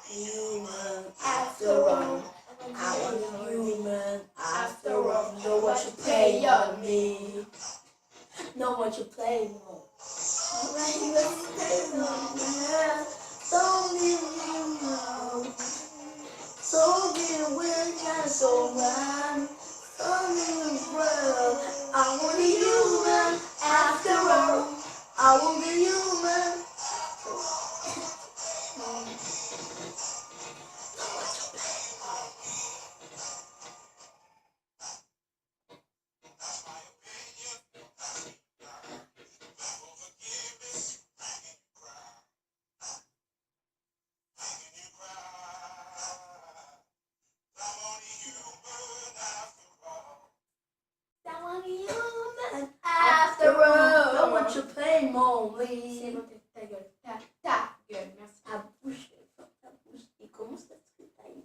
human after all. I want a human after all. Know what you play on me. Know what you play on. When you play on me, don't leave you know. So dear, we're not so bad. On the world, I want a human after all. I want a human. After all, don't want you play mommy. C'est bon, ta gueule. Ta gueule, merci. Ta bouche, ta bouche. Et comment ça se time?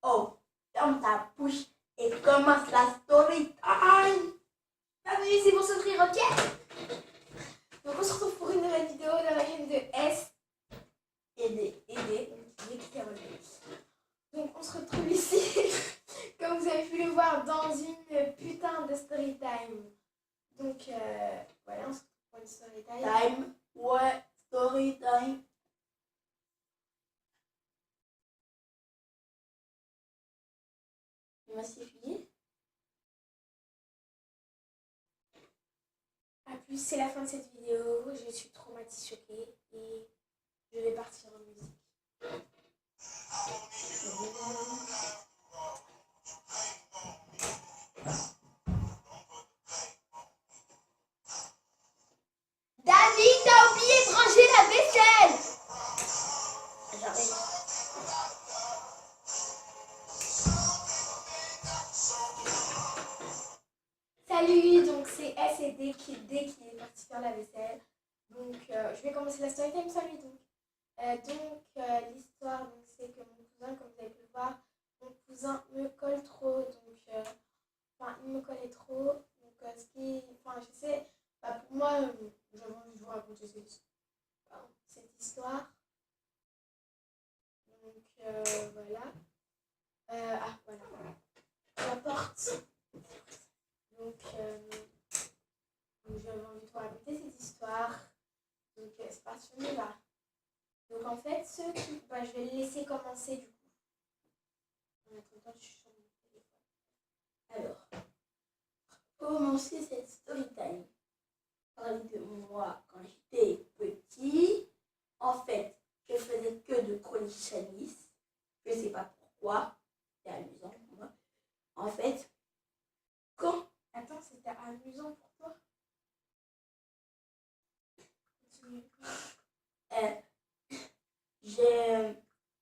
Oh, ferme ta bouche et commence la story time. Ah oui, c'est pour s'offrir, ok? Donc on se retrouve pour une nouvelle vidéo dans la chaîne de S. Aider. Donc on se retrouve ici, comme vous avez pu le voir, dans une putain de story time. Donc voilà, on se retrouve pour une story time. Time, ouais, story time. C'est fini. A plus, c'est la fin de cette vidéo. Je suis traumatisée, choquée et je vais partir en musique. David, t'as oublié de ranger la vaisselle. J'arrive. Salut, donc c'est S et D qui est parti faire la vaisselle. Donc je vais commencer la story time sans lui donc. L'histoire, c'est que mon cousin, comme vous avez pu le voir, mon cousin me colle trop, donc il me collait trop. Donc je sais, pour moi, j'avais envie de vous raconter cette histoire. Donc voilà. Voilà. La porte. Donc j'avais envie de vous raconter cette histoire. Donc c'est parti, on y va. Donc en fait, je vais le laisser commencer du coup. En attendant, je suis sur mon téléphone. Alors, commencer cette story time. Parler de moi quand j'étais petit. En fait, je faisais que de colichanis. Je sais pas pourquoi. C'est amusant pour moi. En fait, quand... Attends, c'était amusant pour toi?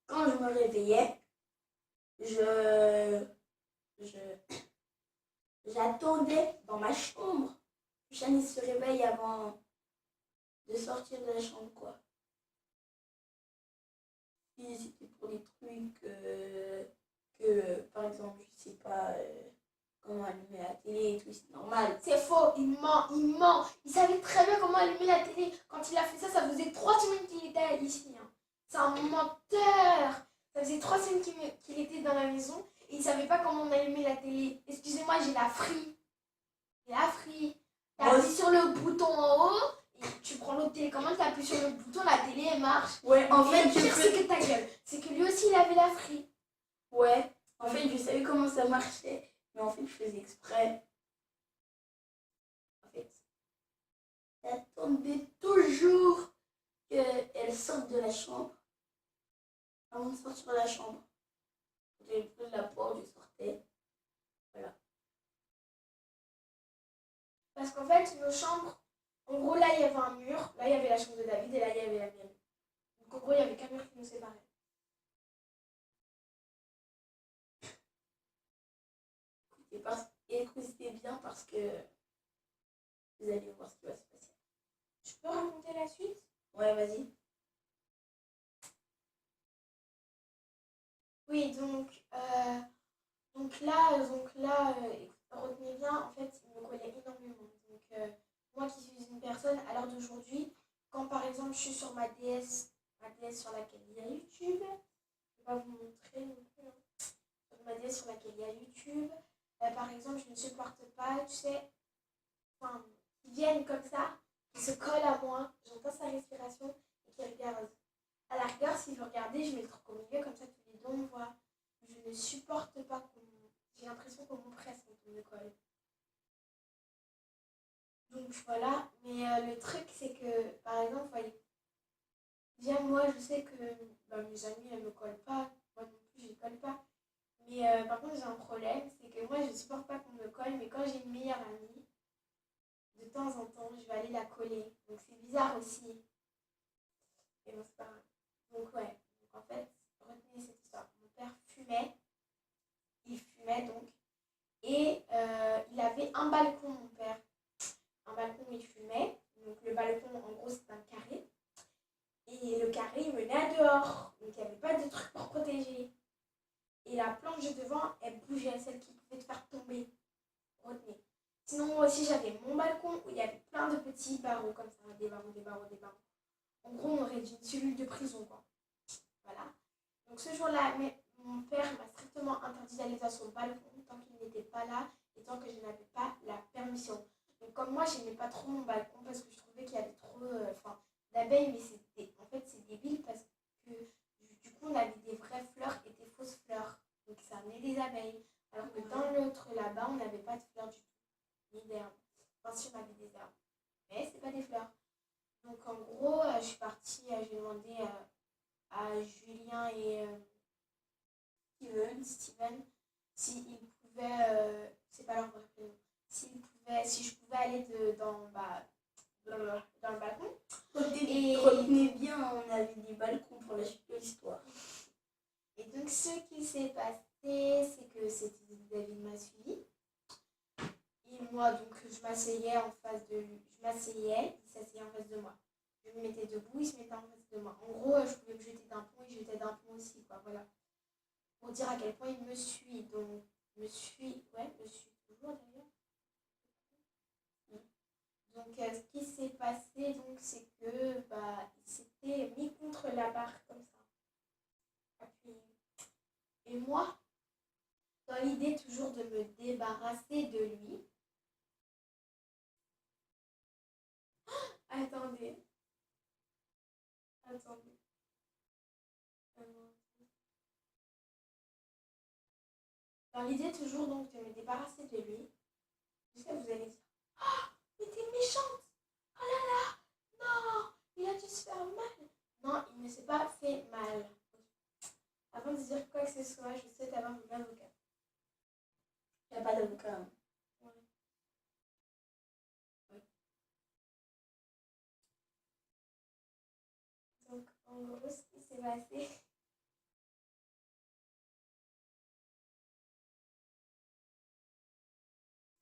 Quand je me réveillais, j'attendais dans ma chambre que Shani se réveille avant de sortir de la chambre, quoi. Et c'était pour des trucs par exemple, je sais pas comment allumer la télé et tout, c'est normal. C'est faux, il ment. Il savait très bien comment allumer la télé. Quand il a fait ça, ça faisait 3 semaines qu'il était ici. Hein. C'est un menteur. Ça faisait 3 semaines qu'il était dans la maison et il savait pas comment on allumait la télé. Excusez-moi, j'ai la free. T'appuies sur le bouton en haut et tu prends l'autre télécommande, t'appuies sur le bouton, la télé elle marche. Ouais, en fait, le pire, c'est que ta gueule. C'est que lui aussi il avait la free. Ouais, en fait, je savais comment ça marchait. Mais en fait, je faisais exprès. En fait, j'attendais toujours qu'elle sorte de la chambre. Avant de sortir de la chambre. J'avais plus la porte, je sortais. Voilà. Parce qu'en fait, nos chambres, en gros, là, il y avait un mur. Là, il y avait la chambre de David et là, il y avait la mienne. Donc, en gros, il y avait qu'un mur qui nous séparait. Écoutez bien parce que vous allez voir ce qui va se passer. Je peux raconter la suite? Ouais, vas-y. Oui, donc là, retenez bien, en fait, il me collait énormément. Donc, moi qui suis une personne, à l'heure d'aujourd'hui, quand par exemple je suis sur ma DS sur laquelle il y a YouTube, je vais pas vous montrer non plus, hein. Sur ma DS sur laquelle il y a YouTube, par exemple, je ne supporte pas, tu sais, enfin, qui viennent comme ça, qui se collent à moi, j'entends sa respiration et qui regardent. À la rigueur, si vous regardez, je mets le truc au milieu, comme ça tous les deux on voit. Je ne supporte pas qu'on... J'ai l'impression qu'on me presse quand on me colle. Donc voilà, mais le truc c'est que, par exemple, voyez, bien moi je sais que mes amis elles me collent pas, moi non plus je les colle pas. Mais par contre j'ai un problème, c'est que moi je supporte pas qu'on me colle, mais quand j'ai une meilleure amie, de temps en temps je vais aller la coller. Donc c'est bizarre aussi. Mais bon c'est pas grave. Donc ouais, donc en fait, retenez cette histoire. Mon père fumait, il fumait donc, et il avait un balcon mon père. Un balcon où il fumait. Donc le balcon, en gros, c'est un carré. Et le carré, il menait à dehors. Donc il n'y avait pas de truc pour protéger. Et la planche de devant, elle bougeait, celle qui pouvait te faire tomber. Retenez. Sinon, moi aussi, j'avais mon balcon où il y avait plein de petits barreaux comme ça. Des barreaux, des barreaux, des barreaux. En gros, on aurait dit une cellule de prison, quoi. Voilà. Donc ce jour-là, mon père m'a strictement interdit d'aller sur son balcon tant qu'il n'était pas là et tant que je n'avais pas la permission. Donc comme moi, je n'aimais pas trop mon balcon parce que je trouvais qu'il y avait trop d'abeilles, mais en fait c'est débile parce que du coup on avait des vraies fleurs et des fausses fleurs. Donc ça amenait des abeilles. Alors que dans l'autre là-bas, on n'avait pas de fleurs du tout, ni d'herbes. Enfin si on avait des herbes, mais c'est pas des fleurs. Donc en gros, je suis partie, j'ai demandé à Julien et Steven, s'ils pouvaient, c'est pas leur vrai prénom, si je pouvais aller dans le balcon. Retenez bien, on avait des balcons pour la suite de l'histoire. Et donc ce qui s'est passé, c'est que David m'a suivi. Et moi, donc je m'asseyais en face de lui. Il s'asseyait en face de moi. Je me mettais debout, il se mettait en face de moi. En gros, je pouvais me jeter d'un pont, il jetait d'un pont aussi, quoi, voilà. Pour dire à quel point il me suit. Donc, me suit toujours d'ailleurs. Donc, ce qui s'est passé, donc, c'est que il s'était mis contre la barre comme ça, appuyé. Et moi, dans l'idée toujours de me débarrasser de lui. Attendez. Dans l'idée toujours donc de me débarrasser de lui. Je sais que vous allez dire, oh, mais t'es méchante. Oh là là, non, il a dû se faire mal. Non, il ne s'est pas fait mal. Avant de dire quoi que ce soit, je souhaite avoir un avocat. Il n'y a pas d'avocat. Hein. Ouais. Ouais. Donc en gros, ce qui s'est passé.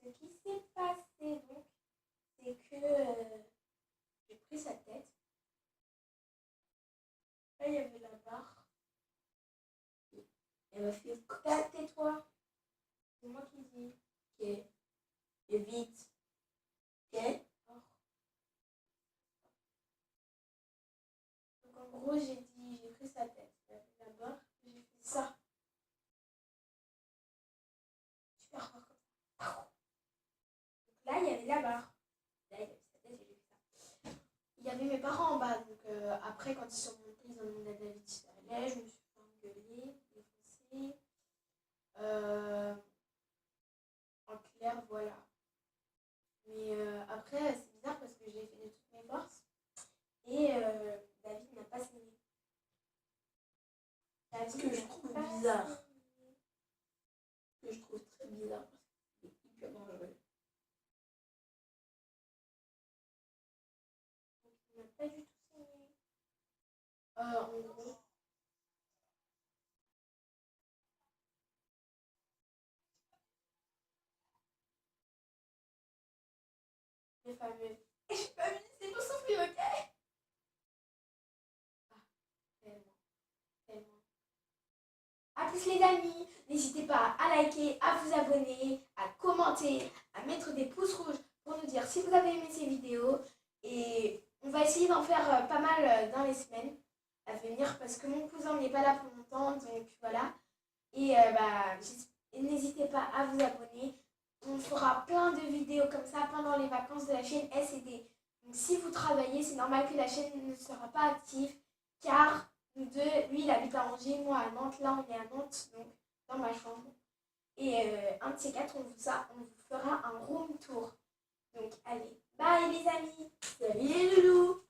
Ce qui s'est passé donc, c'est que j'ai pris sa tête. Là, il y avait la barre. Elle m'a fait Tais-toi. C'est moi qui dis. ok. Et vite. Ok. Donc en gros, j'ai pris sa tête. Il y avait la barre. J'ai fait ça. Super fort comme ça. Donc là, il y avait la barre. Là, il y avait sa tête et j'ai fait ça. Il y avait mes parents en bas. Donc après, quand ils sont montés, ils ont demandé à David si ça allait. Je me suis fait engueuler, défoncer. En clair, voilà. Mais après, c'est bizarre parce que j'ai fait de toutes mes forces. Et David n'a pas saigné. Ce que je trouve bizarre. Ce que je trouve très bizarre parce que c'est hyper dangereux. Donc, il n'a pas du tout saigné. En gros. Les fameux. Je suis pas venue, c'est pour souffrir, ok? Ah, tellement. A plus les amis, n'hésitez pas à liker, à vous abonner, à commenter, à mettre des pouces rouges pour nous dire si vous avez aimé ces vidéos. Et on On va essayer d'en faire pas mal dans les semaines à venir parce que mon cousin n'est pas là pour longtemps, donc voilà. Et n'hésitez pas à vous abonner. On fera plein de vidéos comme ça pendant les vacances de la chaîne SED. Donc si vous travaillez, c'est normal que la chaîne ne sera pas active car nous deux, lui il habite à Angers, moi à Nantes. Là on est à Nantes, donc dans ma chambre. Et un de ces quatre, on vous fera un room tour. Donc allez, bye les amis. Salut les loulous.